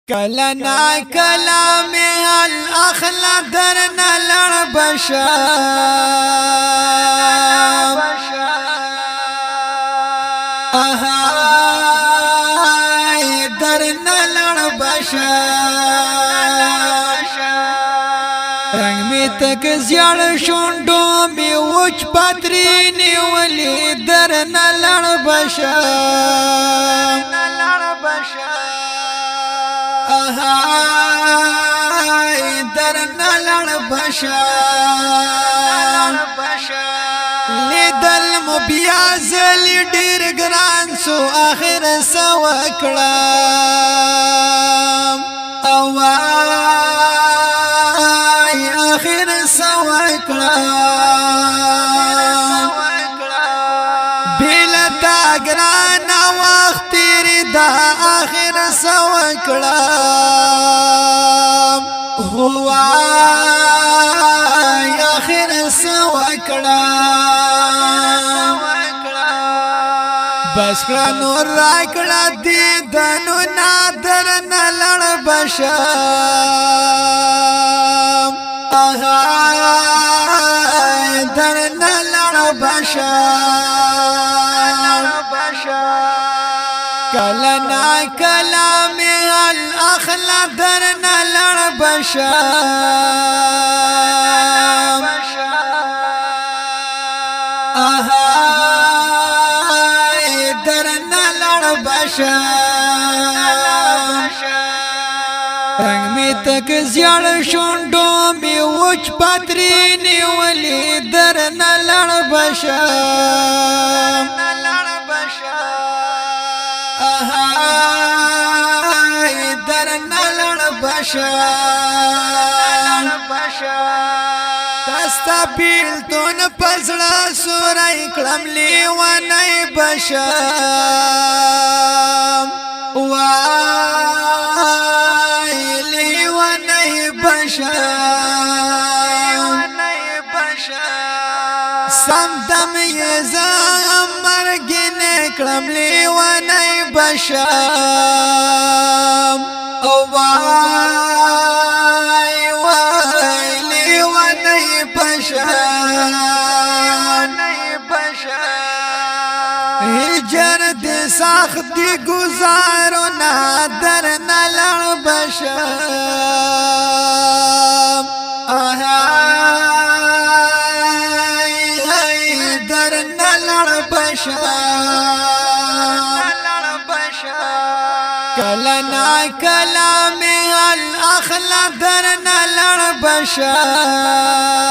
کلا نا کلا می الاخلا درنا لړ بشا درنا لړ بشا رنگ می تک زیړ شونډو می وچ پتری نیولې درنا لړ بشا درنا لړ بشا لیدل مو بیا زلی ډیر ګران سو اخر سو کړم او اخر سو کړم بلتا ګران وخت تیری دا اخر سو کړم هوا اخر سو کړم بس کړه نور را کړه دې دنو نادر نلړ بشم در نلړ بشم کلا نا کلا می الاخلا در نلړ بشم در نلړ بشم رنگ می تک زیړ شونډو می وچ پتری نیولې در نلړ بشم در نلړ بشم تاستا بیل تون پزړه سورای کړم لیوانای بشم وای لیوانای بشم سم دم یې زم مرګنه کړم لیوانای بشم او وای وای لیوانای بشم هجر دې سخت دی گزارو نادر نلړ بشم در نلړ بشم کلا نا کلا می الاخلا در نلړ بشم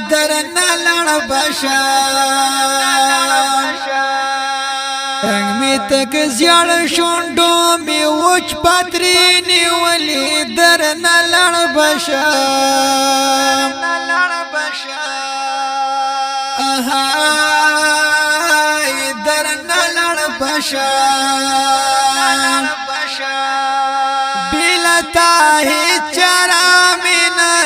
در نلړ بشم رنگ می تک زیړ شونډو می وچ پتری نیولې در نلړ بشم در نلړ بشم بلتا هیڅ چاره می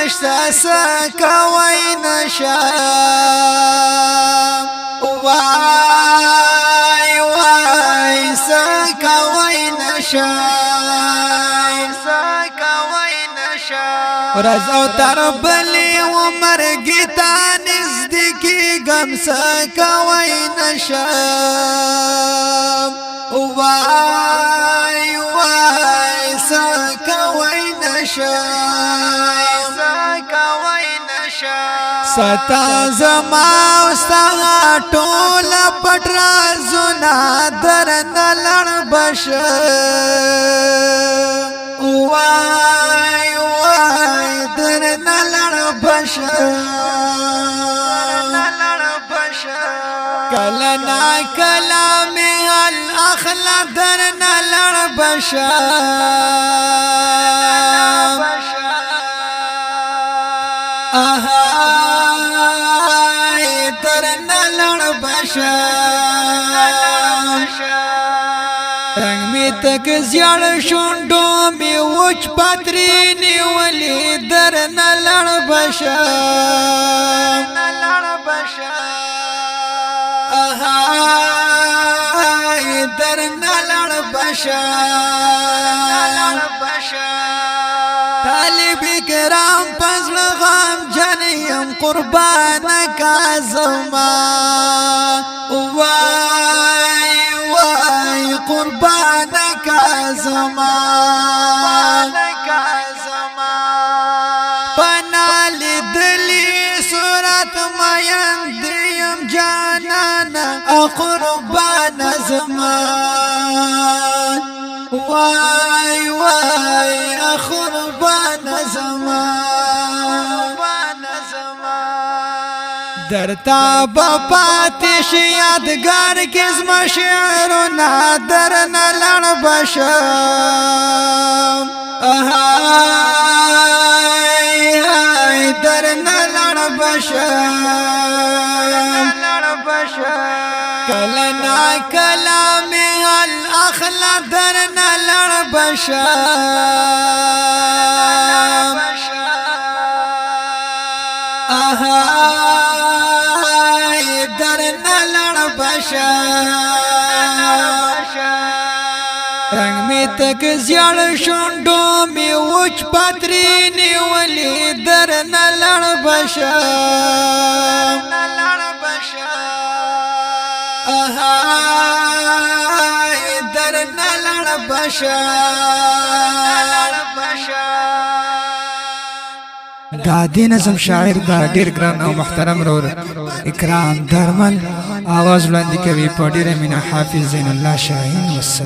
نشته سکوي نشم وای وای سکوي نشم ورځ او تر بلې عمرګی تا نزدیکی غم سکوي نشم وای وای سکوي نشم ستا زما وستا ټول پټ رازونه در نلړ بشم وای وای در نلړ بشم کلا نا کلا می الاخلا در نلړ بشم در نلړ بشم رنگ می تک زیړ شونډو می وچ پتری نیولې در نلړ بشم درنا لړ بشا طالب کرام پزړ غم جنیم قربان کا زما وای وای قربان کا زما پنال دلی صورت مین دیم جانانا قربان زما وای وای قربان زما درتا بپاتش یادگار کزم شعرنا درنا لړ بشم درنا لړ بشم کلنا کلام الاخلا درنا لړ بشم درنا لړ بشم رنگ می تک زیړ شونډو می وچ پتری نیولې درنا لړ بشم درنا لړ بشم دادی نظم شاعر دا ډیر ګران او محترم رور اکرام درمل آواز وړاندې کوي په ډیره مینه حافظ زین الله شاهین والسلام.